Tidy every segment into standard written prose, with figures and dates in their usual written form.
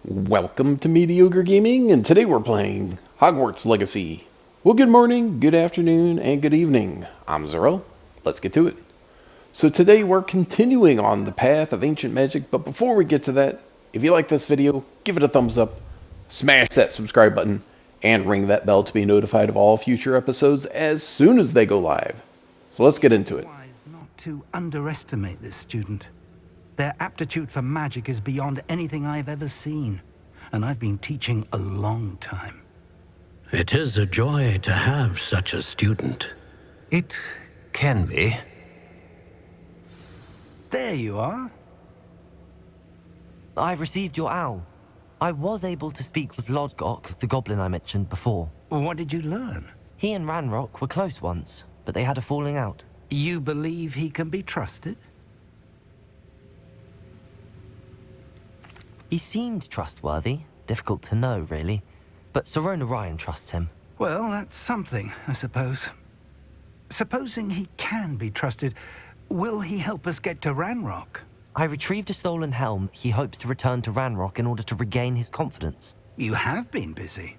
Welcome to Mediocre Gaming, and today we're playing Hogwarts Legacy. Well, good morning, good afternoon, and good evening. I'm Zero. Let's get to it. So today we're continuing on the path of ancient magic, but before we get to that, if you like this video, give it a thumbs up, smash that subscribe button, and ring that bell to be notified of all future episodes as soon as they go live. So let's get into it. Wise not to underestimate this student. Their aptitude for magic is beyond anything I've ever seen, and I've been teaching a long time. It is a joy to have such a student. It can be. There you are. I received your owl. I was able to speak with Lodgok, the goblin I mentioned before. What did you learn? He and Ranrock were close once, but they had a falling out. You believe he can be trusted? He seemed trustworthy. Difficult to know, really. But Sirona Ryan trusts him. Well, that's something, I suppose. Supposing he can be trusted, will he help us get to Ranrock? I retrieved a stolen helm. He hopes to return to Ranrock in order to regain his confidence. You have been busy.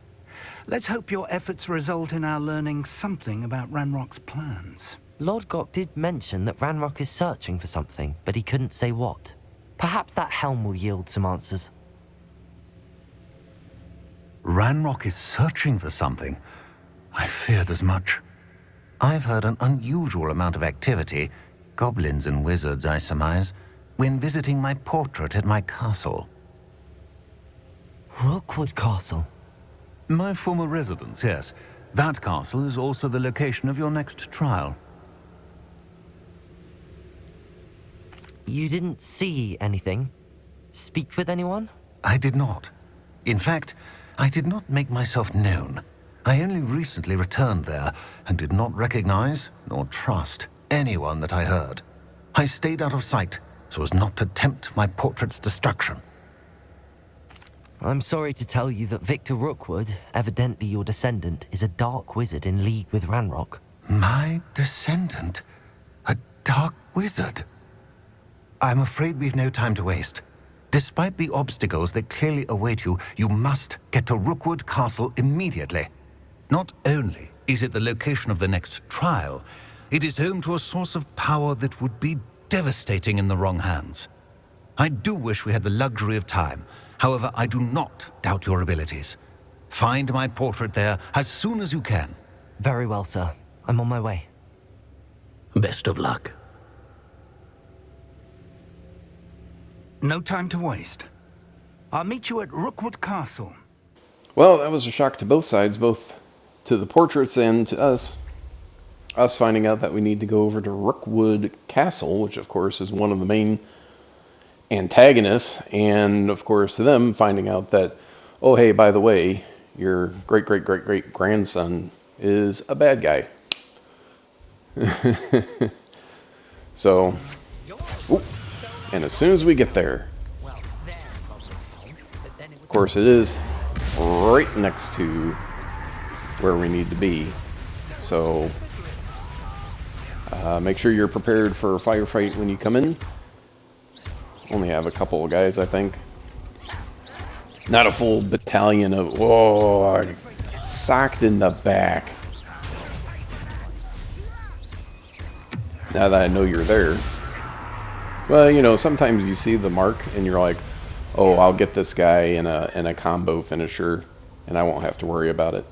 Let's hope your efforts result in our learning something about Ranrock's plans. Lodgok did mention that Ranrock is searching for something, but he couldn't say what. Perhaps that helm will yield some answers. Ranrock is searching for something. I feared as much. I've heard an unusual amount of activity, goblins and wizards, I surmise, when visiting my portrait at my castle. Rookwood Castle. My former residence, yes. That castle is also the location of your next trial. You didn't see anything? Speak with anyone? I did not. In fact, I did not make myself known. I only recently returned there and did not recognize nor trust anyone that I heard. I stayed out of sight so as not to tempt my portrait's destruction. I'm sorry to tell you that Victor Rookwood, evidently your descendant, is a dark wizard in league with Ranrock. My descendant? A dark wizard? I'm afraid we've no time to waste. Despite the obstacles that clearly await you, you must get to Rookwood Castle immediately. Not only is it the location of the next trial, it is home to a source of power that would be devastating in the wrong hands. I do wish we had the luxury of time. However, I do not doubt your abilities. Find my portrait there as soon as you can. Very well, sir. I'm on my way. Best of luck. No time to waste. I'll meet you at Rookwood Castle. Well, that was a shock to both sides, both to the portraits and to us. Us finding out that we need to go over to Rookwood Castle, which of course is one of the main antagonists, and of course to them finding out that, oh hey, by the way, your great grandson is a bad guy. So, and as soon as we get there, of course it is right next to where we need to be. So make sure you're prepared for a firefight when you come in. Only have a couple of guys, I think. Not a full battalion of... Whoa, socked in the back. Now that I know you're there. Well, you know, sometimes you see the mark and you're like, oh, I'll get this guy in a combo finisher and I won't have to worry about it.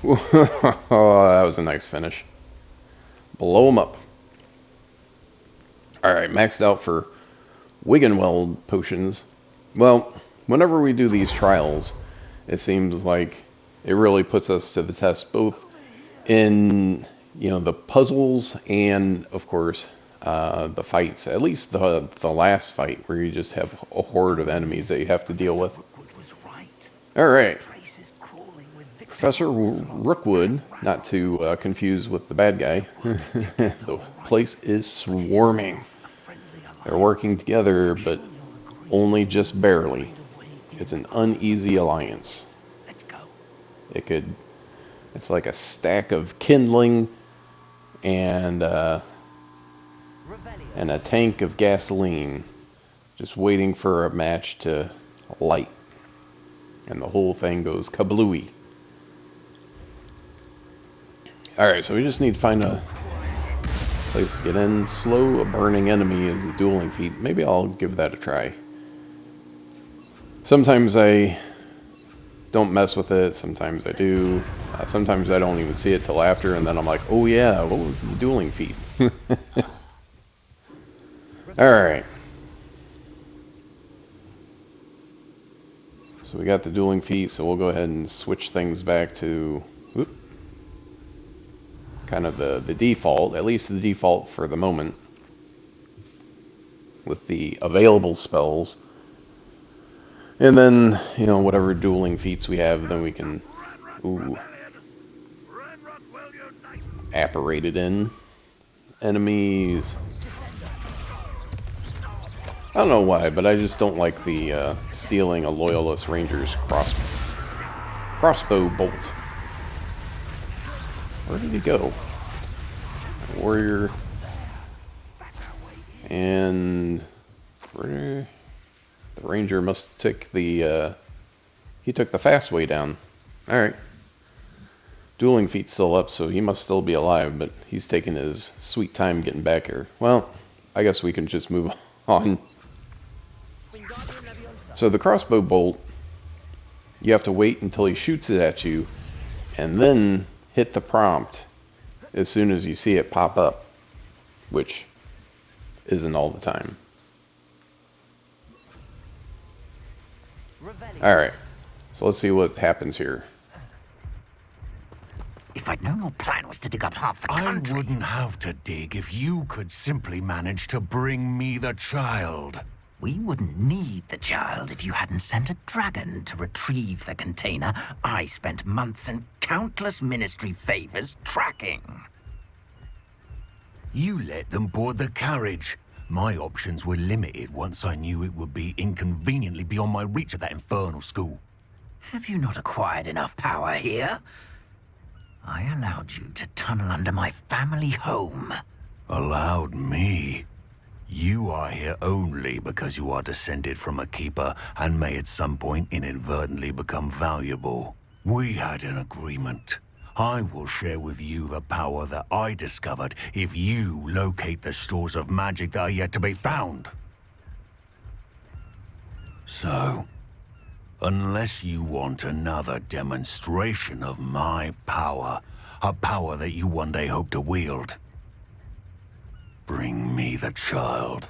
Oh, that was a nice finish. Blow him up. Alright, maxed out for Wiggenweld potions. Well, whenever we do these trials, it seems like it really puts us to the test, both in, you know, the puzzles and, of course, the fights. At least the last fight, where you just have a horde of enemies that you have to deal with. Alright. Professor Rookwood, not to confuse with the bad guy. The place is swarming. They're working together, but only just barely. It's an uneasy alliance. It's like a stack of kindling and a tank of gasoline Just waiting for a match to light. And the whole thing goes kablooey. Alright, so we just need to find a place to get in. Slow a burning enemy is the dueling feat. Maybe I'll give that a try. Sometimes I don't mess with it, sometimes I do. Sometimes I don't even see it till after, and then I'm like, oh yeah, what was the dueling feat? Alright. So we got the dueling feat, so we'll go ahead and switch things back to kind of the default, at least the default for the moment, with the available spells. And then, you know, whatever dueling feats we have, then we can, apparated in enemies. I don't know why, but I just don't like the stealing a Loyalist Ranger's crossbow bolt. Where did he go? Warrior. And where? The Ranger must take the, he took the fast way down. Alright. Dueling feat's still up, so he must still be alive, but he's taking his sweet time getting back here. Well, I guess we can just move on. So the crossbow bolt, you have to wait until he shoots it at you, and then hit the prompt as soon as you see it pop up, which isn't all the time. Alright, so let's see what happens here. If I'd known your plan was to dig up half the country... I wouldn't have to dig if you could simply manage to bring me the child. We wouldn't need the child if you hadn't sent a dragon to retrieve the container I spent months and countless ministry favors tracking. You let them board the carriage. My options were limited once I knew it would be inconveniently beyond my reach at that infernal school. Have you not acquired enough power here? I allowed you to tunnel under my family home. Allowed me? You are here only because you are descended from a keeper and may at some point inadvertently become valuable. We had an agreement. I will share with you the power that I discovered if you locate the stores of magic that are yet to be found. So, unless you want another demonstration of my power, a power that you one day hope to wield, bring me the child.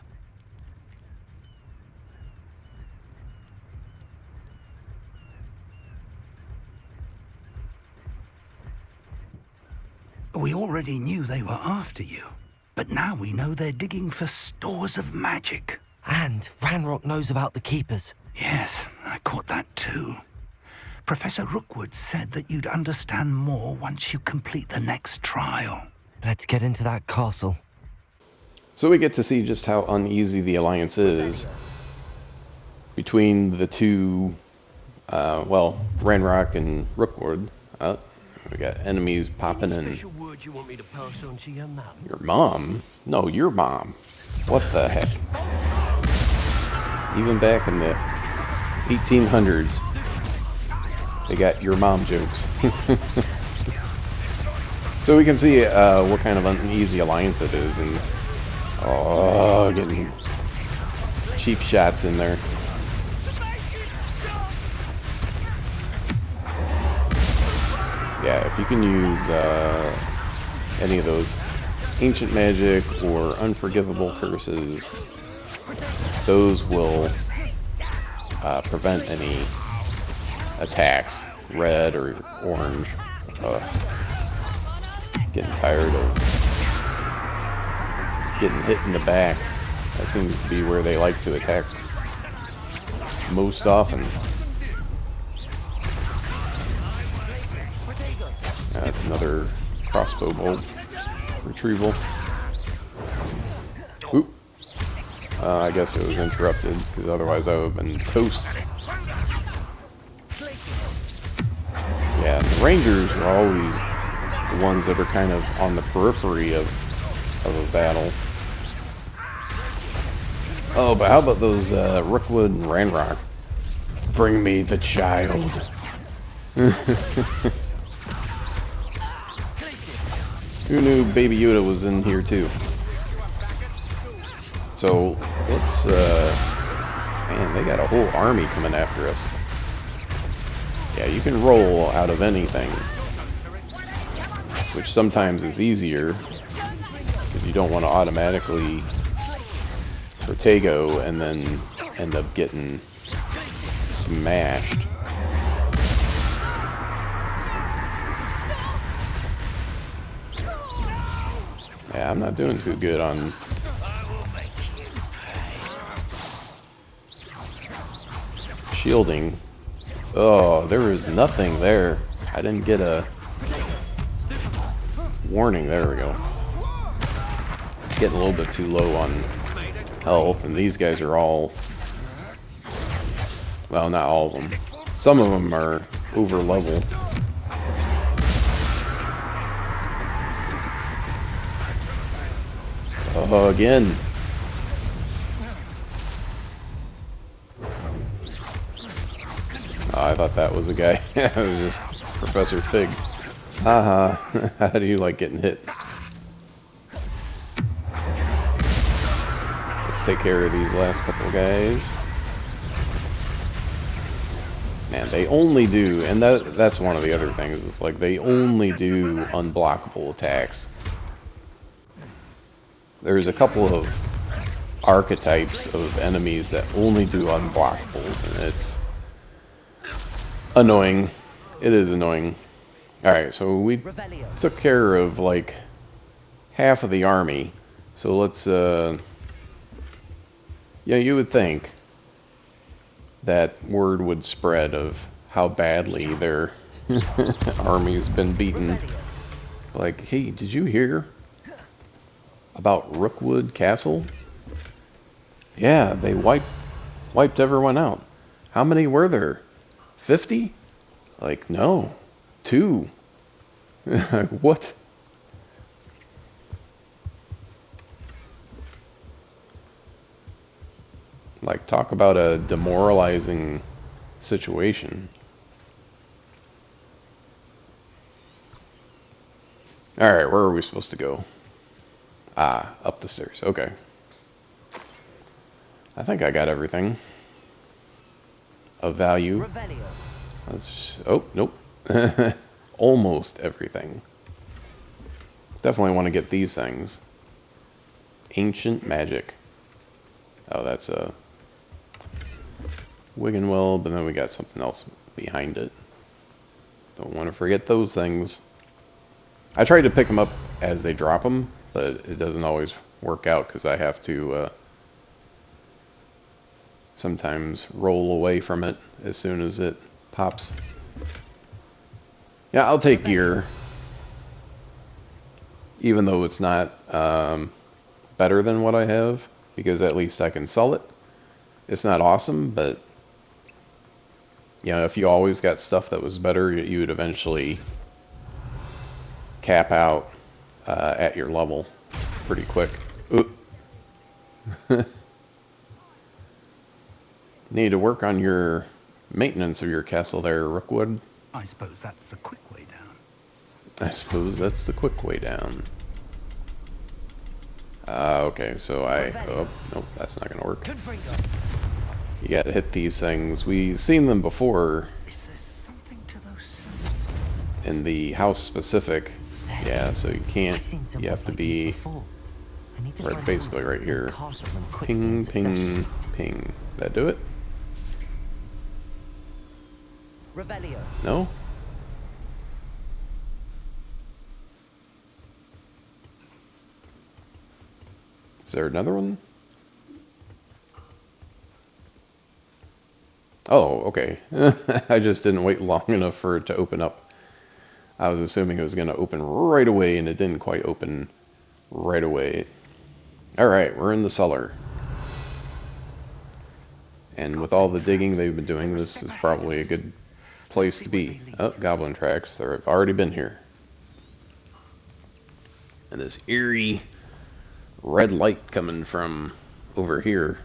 We already knew they were after you, but now we know they're digging for stores of magic. And Ranrock knows about the Keepers. Yes, I caught that too. Professor Rookwood said that you'd understand more once you complete the next trial. Let's get into that castle. So we get to see just how uneasy the alliance is between the two, well, Ranrock and Rookwood. We got enemies popping in. You want me to pass on to your mum? Your mom? No, your mom. What the heck? Even back in the 1800s, they got your mom jokes. So we can see what kind of uneasy alliance it is, and getting cheap shots in there. Yeah, if you can use any of those ancient magic or unforgivable curses, those will prevent any attacks, red or orange. Getting tired of getting hit in the back. That seems to be where they like to attack most often. That's another crossbow bolt retrieval. Oop. I guess it was interrupted, because otherwise I would have been toast. Yeah, the Rangers are always the ones that are kind of on the periphery of a battle. Oh, but how about those Rookwood and Ranrock? Bring me the child. Who knew Baby Yoda was in here too? So let's man, they got a whole army coming after us. Yeah, you can roll out of anything, which sometimes is easier because you don't want to automatically Protego and then end up getting smashed. Yeah, I'm not doing too good on shielding. Oh, there was nothing there. I didn't get a warning. There we go. Getting a little bit too low on health, and these guys are all, well, not all of them. Some of them are over level. Oh, again. Oh, I thought that was a guy. It was just Professor Fig. Haha. How do you like getting hit? Let's take care of these last couple of guys. Man, they only do, and that's one of the other things. It's like they only do unblockable attacks. There's a couple of archetypes of enemies that only do unblockables, and it's annoying. It is annoying. Alright, so we took care of like half of the army. So let's, yeah, you would think that word would spread of how badly their army's been beaten. Like, hey, did you hear about Rookwood Castle? Yeah, they wiped everyone out. How many were there? 50? Like, no. 2. What? Like, talk about a demoralizing situation. Alright, where are we supposed to go? Ah, up the stairs. Okay. I think I got everything of value. Let's, oh, nope. Almost everything. Definitely want to get these things. Ancient magic. Oh, that's a Wiggenweld, but then we got something else behind it. Don't want to forget those things. I try to pick them up as they drop them, but it doesn't always work out because I have to sometimes roll away from it as soon as it pops. Yeah, I'll take gear, even though it's not better than what I have, because at least I can sell it. It's not awesome, but you know, if you always got stuff that was better, you would eventually cap out at your level pretty quick. Need to work on your maintenance of your castle there, Rookwood. I suppose that's the quick way down. I suppose that's the quick way down. Okay, so oh, nope, that's not gonna work. You gotta hit these things. We've seen them before Is there something to those sounds? in the house specific. Yeah, so you can't, you have to be right, basically right here. Ping, ping, ping. That do it? No? Is there another one? Oh, okay. I just didn't wait long enough for it to open up. I was assuming it was going to open right away, and it didn't quite open right away. Alright, we're in the cellar. And with all the digging they've been doing, this is probably a good place to be. Oh, goblin tracks. They've already been here. And this eerie red light coming from over here.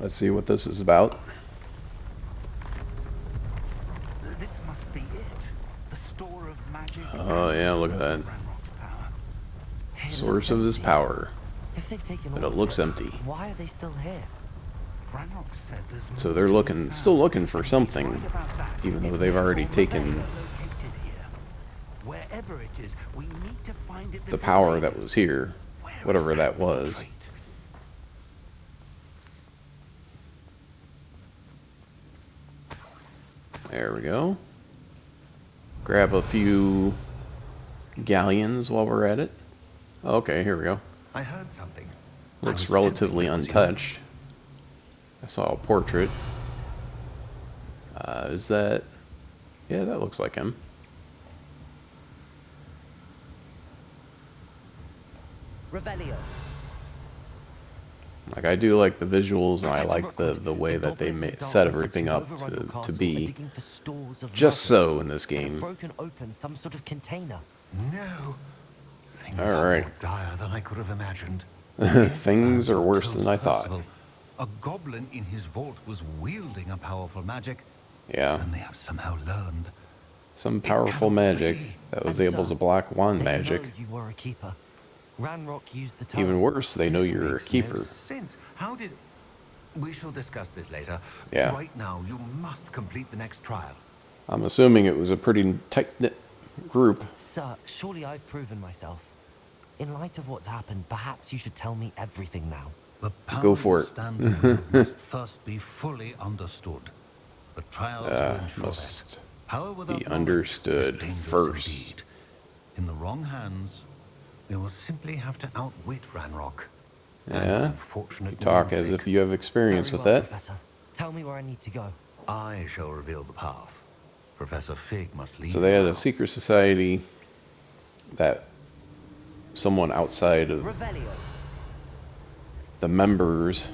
Let's see what this is about. This must be it. The store of magic. Oh yeah, look at that. Ranrock's power. It Source looks of his empty. power. If they've taken But all it of looks it, empty. why are they still here? Ranrock said there's So more they're to be still found. looking for And he's something, right about that. even though It they've may already well taken be located here. Wherever it is, we need to find it the before power they that do. was here, Where is whatever that was. portrait? There we go. Grab a few galleons while we're at it. Okay, here we go. I heard something. I Looks was relatively hoping it was you. untouched. I saw a portrait. Is that... Yeah, that looks like him. Revelio. Like, I do like the visuals, and I Professor like the Rookwood, way the that they goblins of set darkness everything who've up overrun your to castle are be digging for stores of just magic so in this and have game. broken open some sort of container. No. Things All are right. more dire than I could have imagined. Things As are you worse told than I thought. Percival, a goblin in his vault was wielding a powerful magic, Yeah, and they have somehow learned. some powerful cannot magic be. that was And able so, to block wand They magic. know you were a keeper. Ranrock used the tower. Even worse, they know This you're a makes keeper. No sense. How did... We shall discuss this later. Yeah. Right now, you must complete the next trial. I'm assuming it was a pretty tight-knit group. Sir, surely I've proven myself. In light of what's happened, perhaps you should tell me everything now. The power Go for you it. stand to wield must first be fully understood. The trials will ensure Must that. Power without be knowledge understood is dangerous first. indeed. In the wrong hands, they will simply have to outwit Ranrock. And Yeah, unfortunate you talk as namesake, if you have experience Very with well, that. Professor. Tell me where I need to go. I shall reveal the path. Professor Fig must lead So they had you a out. secret society that someone outside of Revelio. the members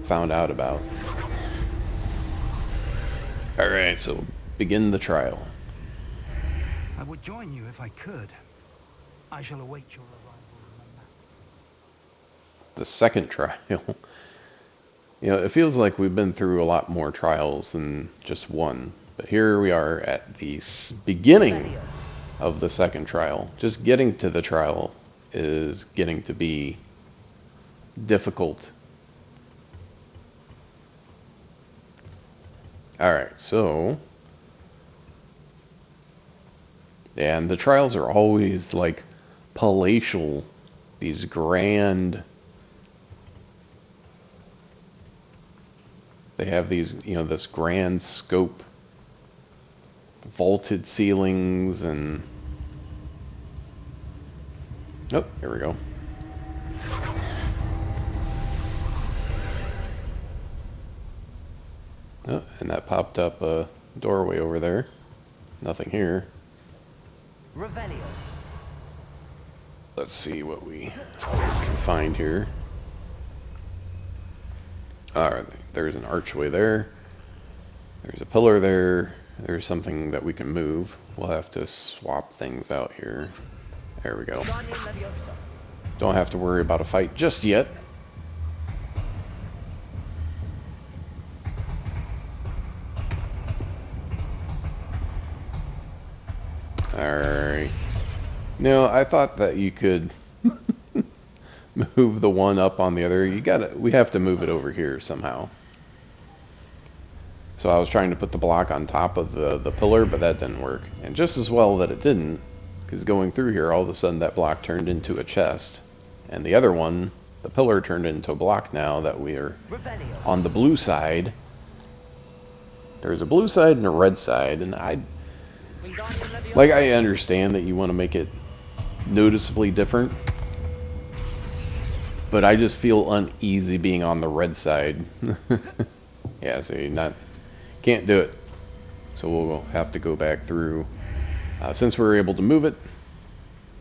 found out about. Alright, so begin the trial. I would join you if I could. I shall await your arrival in the map. The second trial. You know, it feels like we've been through a lot more trials than just one. But here we are at the beginning of the second trial. Just getting to the trial is getting to be difficult. Alright, so... And the trials are always like palatial. These grand... They have these, you know, this grand scope. Vaulted ceilings and... Oh, here we go. Oh, and that popped up a doorway over there. Nothing here. Revelio. Let's see what we can find here. Alright, there's an archway there. There's a pillar there. There's something that we can move. We'll have to swap things out here. There we go. Don't have to worry about a fight just yet. Alright. No, I thought that you could move the one up on the other. We have to move it over here somehow. So I was trying to put the block on top of the pillar, but that didn't work. And just as well that it didn't, because going through here, all of a sudden that block turned into a chest. And the other one, the pillar, turned into a block now that we are Revelio. on the blue side. There's a blue side and a red side, and I understand that you want to make it noticeably different, but I just feel uneasy being on the red side. Yeah, see, can't do it. So we'll have to go back through. Since we were able to move it,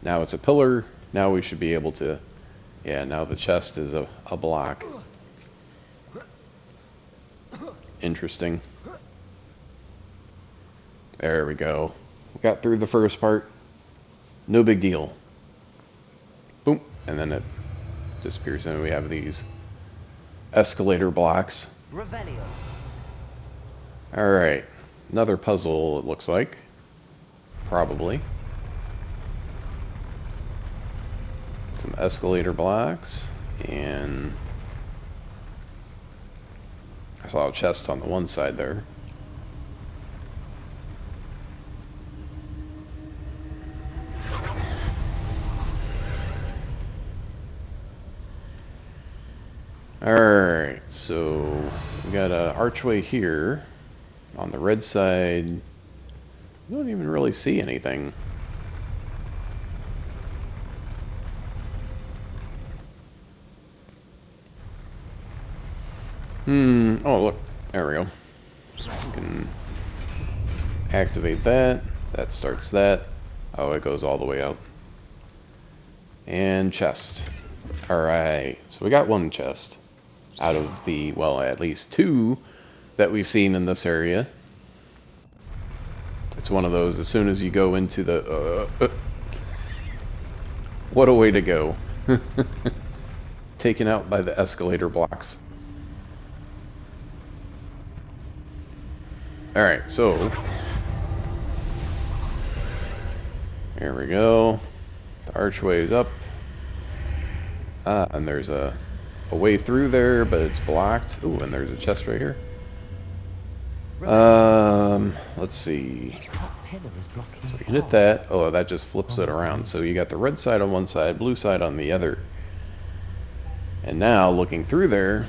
now it's a pillar. Now we should be able to. Yeah, now the chest is a block. Interesting. There we go. We got through the first part. No big deal. Boom. And then it disappears. And we have these escalator blocks. Revelio. Alright. Another puzzle, it looks like. Probably. Some escalator blocks. And I saw a chest on the one side there. Alright, so we got an archway here. On the red side, you don't even really see anything. Oh look, there we go. You can activate that. That starts that. Oh, it goes all the way out. And chest. Alright, so we got one chest. Out of the, well, at least two that we've seen in this area. It's one of those, as soon as you go into the... what a way to go. Taken out by the escalator blocks. Alright, so... There we go. The archway is up. And there's a way through there, but it's blocked. Ooh, and there's a chest right here. Let's see. So we hit that. Oh, that just flips it around. So you got the red side on one side, blue side on the other. And now, looking through there,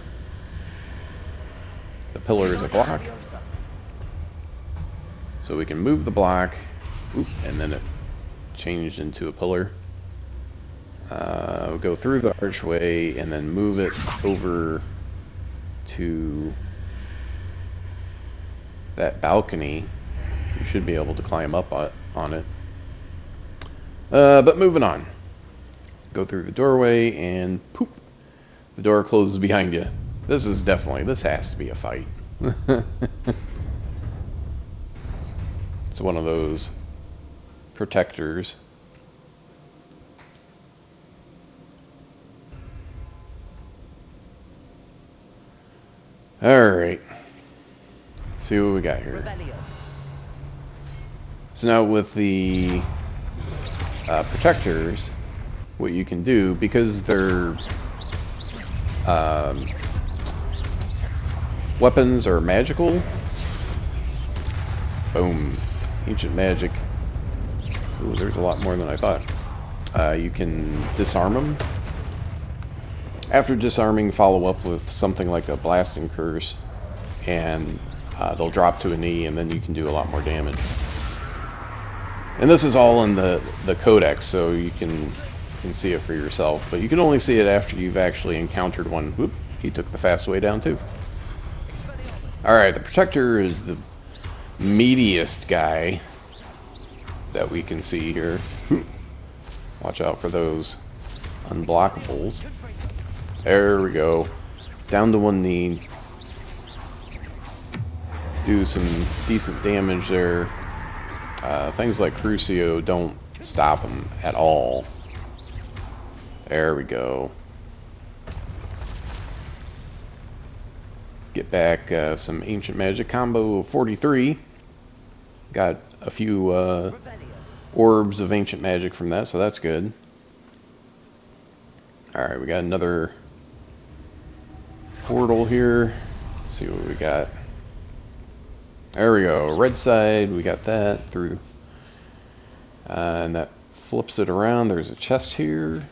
the pillar is a block. So we can move the block. Oop, and then it changed into a pillar. We'll go through the archway and then move it over to that balcony. You should be able to climb up on it. But moving on. Go through the doorway and poop. The door closes behind you. This has to be a fight. It's one of those protectors. Alright. See what we got here. So now with the protectors, what you can do, because they're weapons are magical. Boom. Ancient magic. Ooh, there's a lot more than I thought. You can disarm them. After disarming, follow up with something like a blasting curse, and they'll drop to a knee, and then you can do a lot more damage. And this is all in the codex, so you can see it for yourself. But you can only see it after you've actually encountered one. Whoop, he took the fast way down too. Alright, the protector is the meatiest guy that we can see here. Watch out for those unblockables. There we go. Down to one knee. Do some decent damage there. Things like Crucio don't stop him at all. There we go. Get back some Ancient Magic combo 43. Got a few orbs of Ancient Magic from that, so that's good. Alright, we got another portal here. Let's see what we got. There we go. Red side, we got that through. And that flips it around. There's a chest here.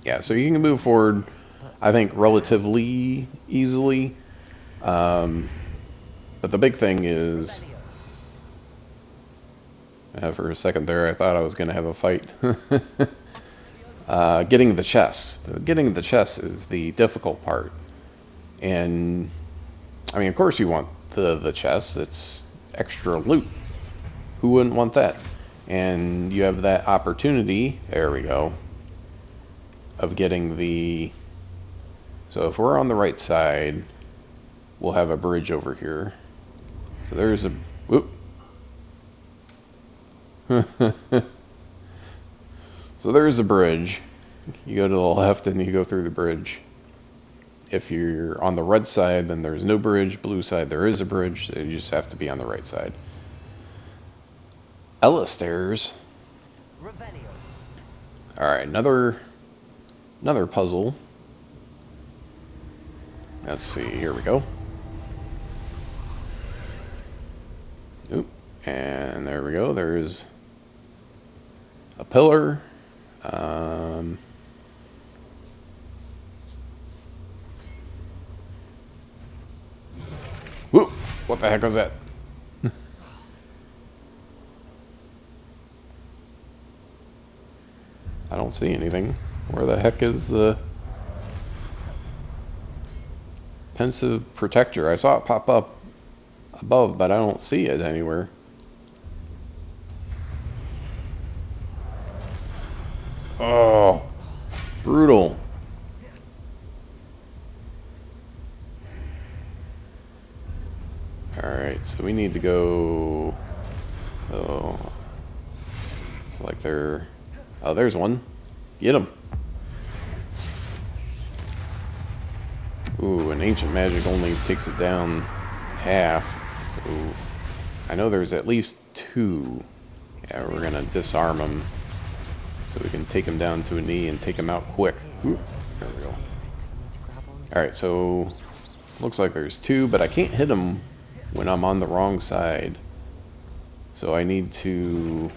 Yeah, so you can move forward, I think, relatively easily. But the big thing is... for a second there, I thought I was going to have a fight. Getting the chest. Getting the chest is the difficult part. And, I mean, of course you want the chest. It's extra loot. Who wouldn't want that? And you have that opportunity, there we go, of getting the... So if we're on the right side, we'll have a bridge over here. So there's a... Whoop. So there's a bridge. You go to the left and you go through the bridge. If you're on the red side, then there's no bridge. Blue side, there is a bridge. So you just have to be on the right side. Ella stairs. Alright, another puzzle. Let's see, here we go. Oop, and there we go. There's a pillar. Whoop! What the heck was that? I don't see anything. Where the heck is the pensive protector? I saw it pop up above, but I don't see it anywhere. Oh, brutal. Alright, so we need to go... Oh, it's like they're... Oh, there's one. Get him. Ooh, and ancient magic only takes it down half. So I know there's at least two. Yeah, we're gonna disarm him so we can take him down to a knee and take him out quick. Ooh, there we go. Alright, so looks like there's two, but I can't hit him when I'm on the wrong side. So I need to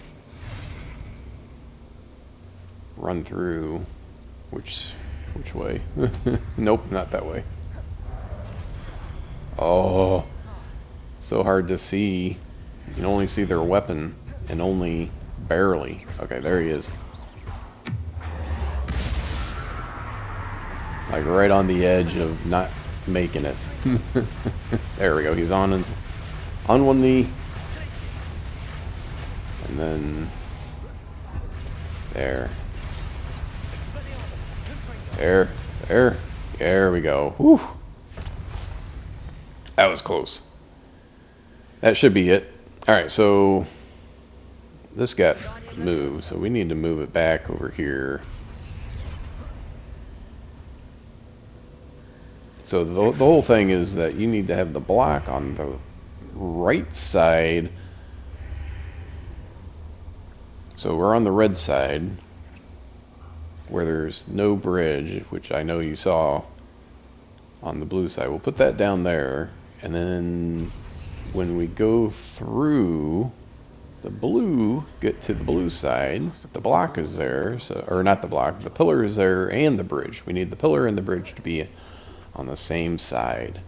run through. Which way? Nope, not that way. Oh, so hard to see. You can only see their weapon, and only barely. Okay, there he is. Like right on the edge of not making it. There we go. He's on one knee, and then there. There we go. Whew. That was close. That should be it. Alright, so this got moved, so we need to move it back over here. So the whole thing is that you need to have the block on the right side. So we're on the red side, where there's no bridge, which I know you saw on the blue side. We'll put that down there, and then when we go through the blue, get to the blue side, the block is there, so, or not the block, the pillar is there, and the bridge. We need the pillar and the bridge to be on the same side.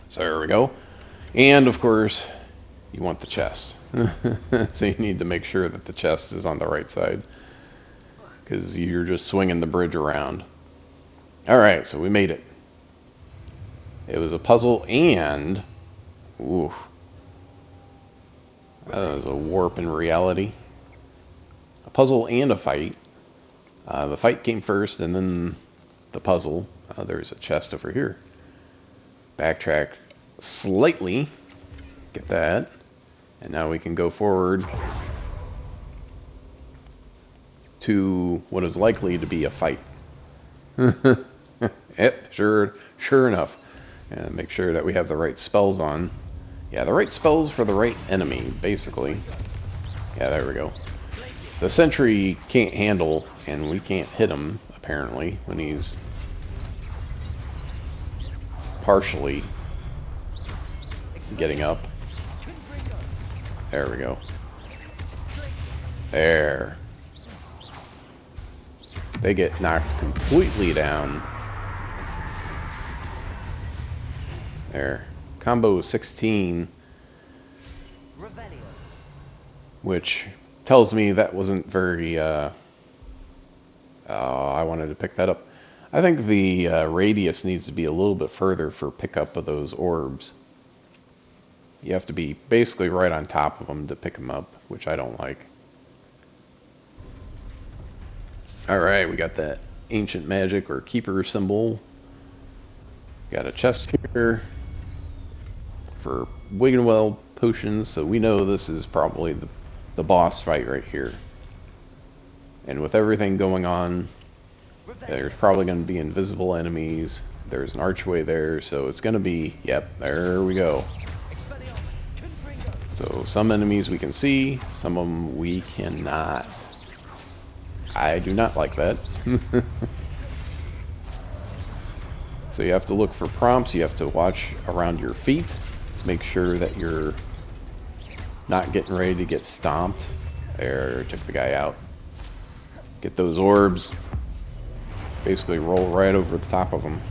So there we go. And of course, you want the chest. So you need to make sure that the chest is on the right side, because you're just swinging the bridge around. Alright, so we made it. It was a puzzle and... Ooh. That was a warp in reality. A puzzle and a fight. The fight came first and then the puzzle. There's a chest over here. Backtrack slightly. Get that. And now we can go forward to what is likely to be a fight. Yep, sure enough. And make sure that we have the right spells on. Yeah, the right spells for the right enemy, basically. Yeah, there we go. The sentry can't handle, and we can't hit him, apparently, when he's partially getting up. There we go. There. They get knocked completely down. There. Combo 16. Which tells me that wasn't very, I wanted to pick that up. I think the radius needs to be a little bit further for pickup of those orbs. You have to be basically right on top of them to pick them up, which I don't like. Alright, we got that ancient magic or keeper symbol. Got a chest here for Wiggenweld potions, so we know this is probably the boss fight right here. And with everything going on, there's probably going to be invisible enemies. There's an archway there, so it's going to be, yep, there we go. So some enemies we can see, some of them we cannot. I do not like that. So you have to look for prompts, you have to watch around your feet, make sure that you're not getting ready to get stomped. There, took the guy out. Get those orbs. Basically roll right over the top of them.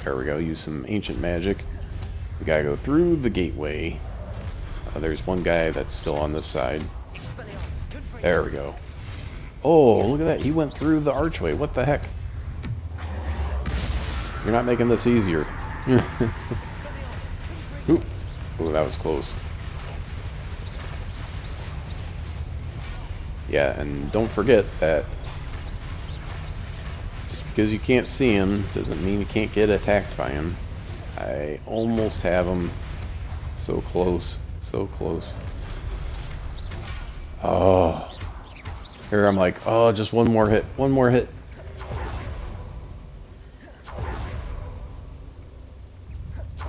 There we go, use some ancient magic. We gotta go through the gateway. There's one guy that's still on this side. There we go. Oh, look at that, he went through the archway. What the heck? You're not making this easier. Ooh. Ooh, that was close. Yeah, and don't forget that just because you can't see him doesn't mean you can't get attacked by him. I almost have him. So close. So close. Oh. Here I'm like, oh, just one more hit. One more hit.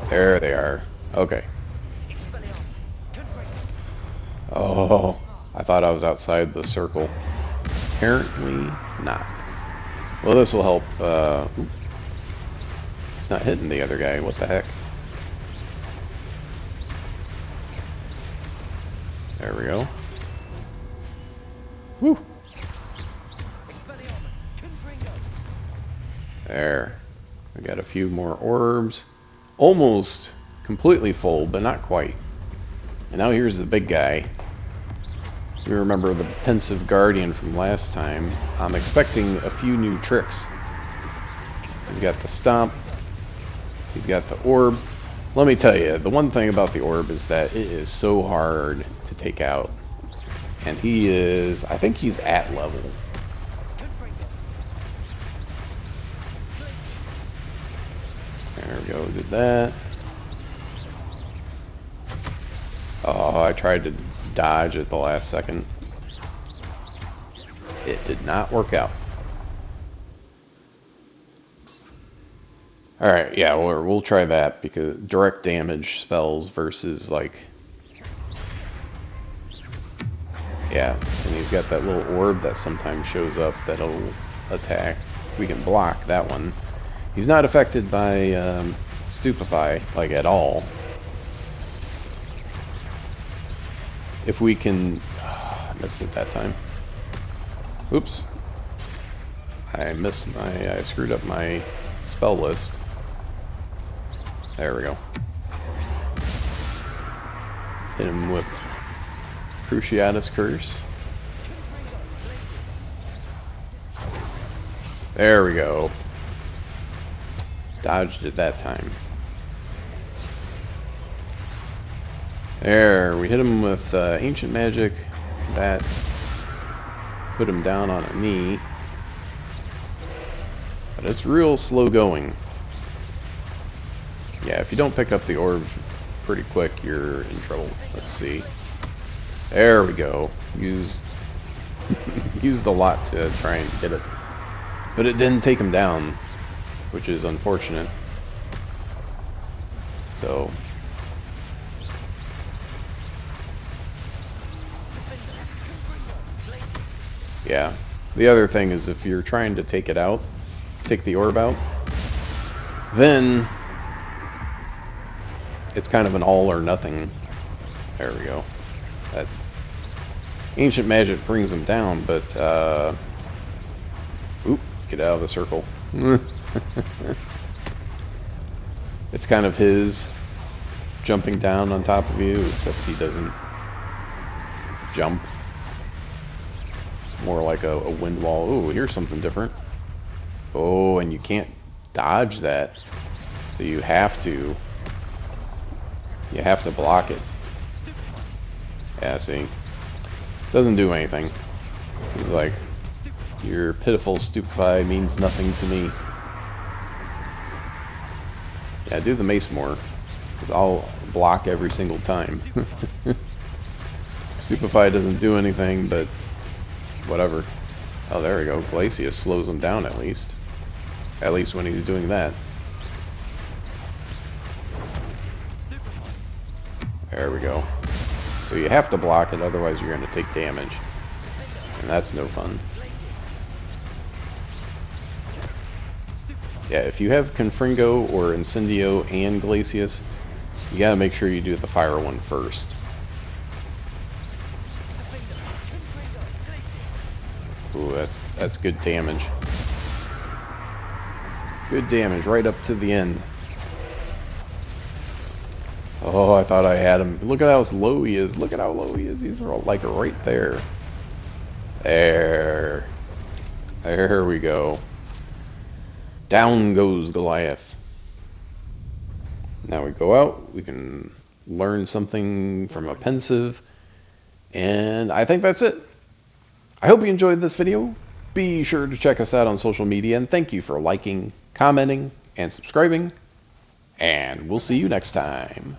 There they are. Okay. Oh, I thought I was outside the circle. Apparently not. Well, this will help. It's not hitting the other guy. What the heck? There we go. Woo! There. We got a few more orbs. Almost completely full, but not quite. And now here's the big guy. You remember the pensive guardian from last time. I'm expecting a few new tricks. He's got the stomp. He's got the orb. Let me tell you, the one thing about the orb is that it is so hard to take out. And he is, I think he's at level. There we go, did that. Oh, I tried to dodge at the last second. It did not work out. Alright, yeah, we'll try that, because direct damage spells versus, like... Yeah, and he's got that little orb that sometimes shows up that'll attack. We can block that one. He's not affected by Stupefy, like, at all. If we can... I missed it that time. Oops. I screwed up my spell list. There we go. Hit him with Cruciatus Curse. There we go. Dodged it that time. There, we hit him with ancient magic. That put him down on a knee. But it's real slow going. Yeah, if you don't pick up the orb pretty quick, you're in trouble. Let's see. There we go. Used a lot to try and get it. But it didn't take him down, which is unfortunate. So... yeah. The other thing is if you're trying to take it out, take the orb out, then it's kind of an all or nothing. There we go. That ancient magic brings him down, but oop, get out of the circle. It's kind of his jumping down on top of you, except he doesn't jump. More like a wind wall. Ooh, here's something different. Oh, and you can't dodge that. So you have to block it. Yeah, see? Doesn't do anything. He's like, your pitiful stupefy means nothing to me. Yeah, do the mace more. Because I'll block every single time. Stupefy doesn't do anything, but whatever. Oh, there we go. Glacius slows him down at least. At least when he's doing that. There we go. So you have to block it, otherwise you're going to take damage. And that's no fun. Yeah, if you have Confringo or Incendio and Glacius, you gotta make sure you do the fire one first. Ooh, that's good damage. Good damage right up to the end. Oh, I thought I had him. Look at how low he is. Look at how low he is. These are all like right there. There. There we go. Down goes Goliath. Now we go out. We can learn something from a pensive. And I think that's it. I hope you enjoyed this video. Be sure to check us out on social media. And thank you for liking, commenting, and subscribing. And we'll see you next time.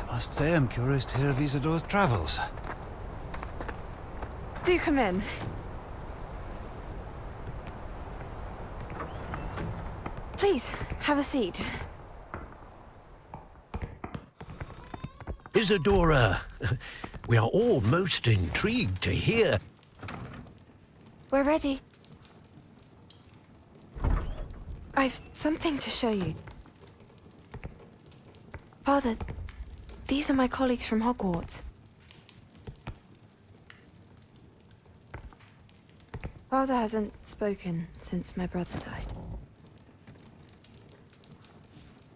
I must say I'm curious to hear of Isidore's travels. Do come in. Please, have a seat. Isadora, we are all most intrigued to hear. We're ready. I've something to show you. Father, these are my colleagues from Hogwarts. Father hasn't spoken since my brother died.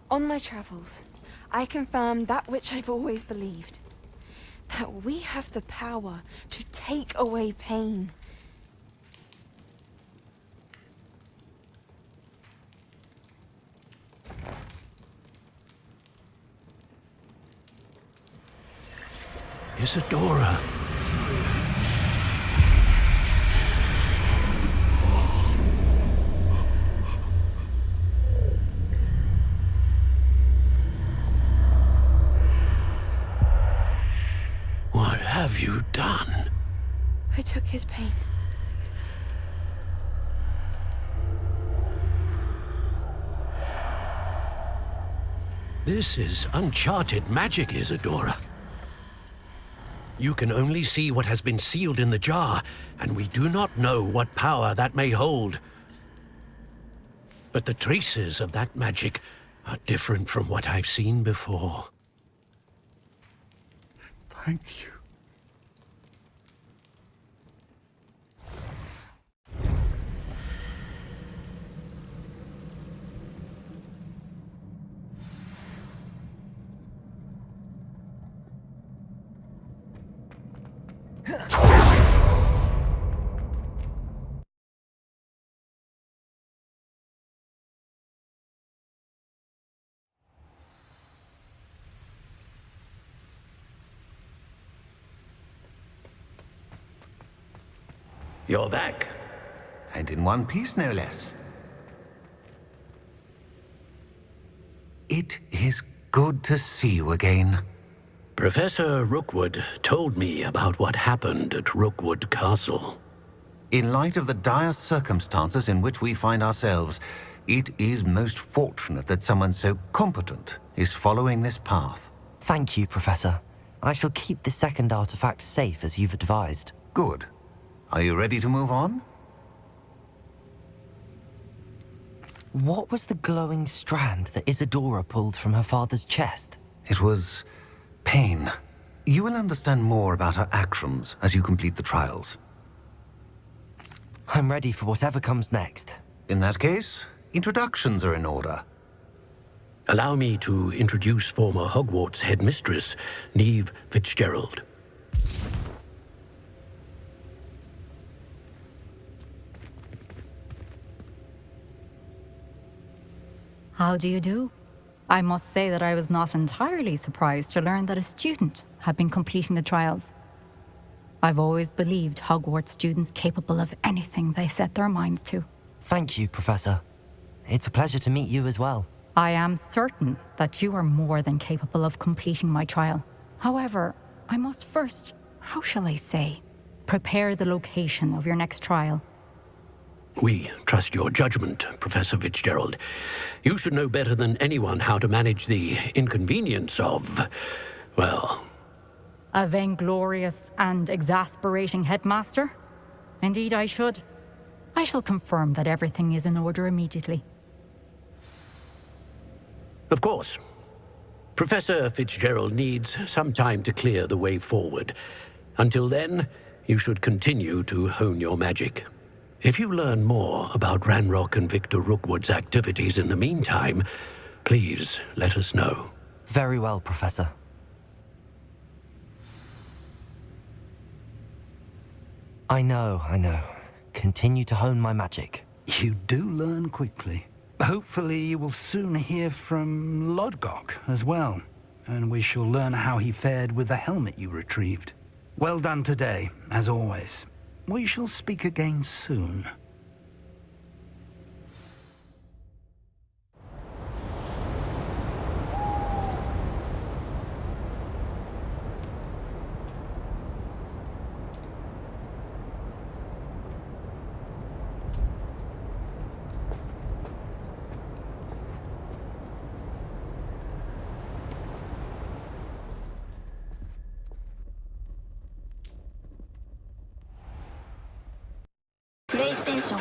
On my travels, I confirmed that which I've always believed. That we have the power to take away pain. Isadora. What have you done? I took his pain. This is uncharted magic, Isadora. You can only see what has been sealed in the jar, and we do not know what power that may hold. But the traces of that magic are different from what I've seen before. Thank you. You're back. And in one piece, no less. It is good to see you again. Professor Rookwood told me about what happened at Rookwood Castle. In light of the dire circumstances in which we find ourselves, it is most fortunate that someone so competent is following this path. Thank you, Professor. I shall keep the second artifact safe as you've advised. Good. Are you ready to move on? What was the glowing strand that Isadora pulled from her father's chest? It was pain. You will understand more about her actions as you complete the trials. I'm ready for whatever comes next. In that case, introductions are in order. Allow me to introduce former Hogwarts headmistress, Neve Fitzgerald. How do you do? I must say that I was not entirely surprised to learn that a student had been completing the trials. I've always believed Hogwarts students capable of anything they set their minds to. Thank you, Professor. It's a pleasure to meet you as well. I am certain that you are more than capable of completing my trial. However, I must first, how shall I say, prepare the location of your next trial. We trust your judgment, Professor Fitzgerald. You should know better than anyone how to manage the inconvenience of, well... A vainglorious and exasperating headmaster? Indeed I should. I shall confirm that everything is in order immediately. Of course. Professor Fitzgerald needs some time to clear the way forward. Until then, you should continue to hone your magic. If you learn more about Ranrock and Victor Rookwood's activities in the meantime, please let us know. Very well, Professor. I know. Continue to hone my magic. You do learn quickly. Hopefully you will soon hear from Lodgok as well, and we shall learn how he fared with the helmet you retrieved. Well done today, as always. We shall speak again soon. PlayStation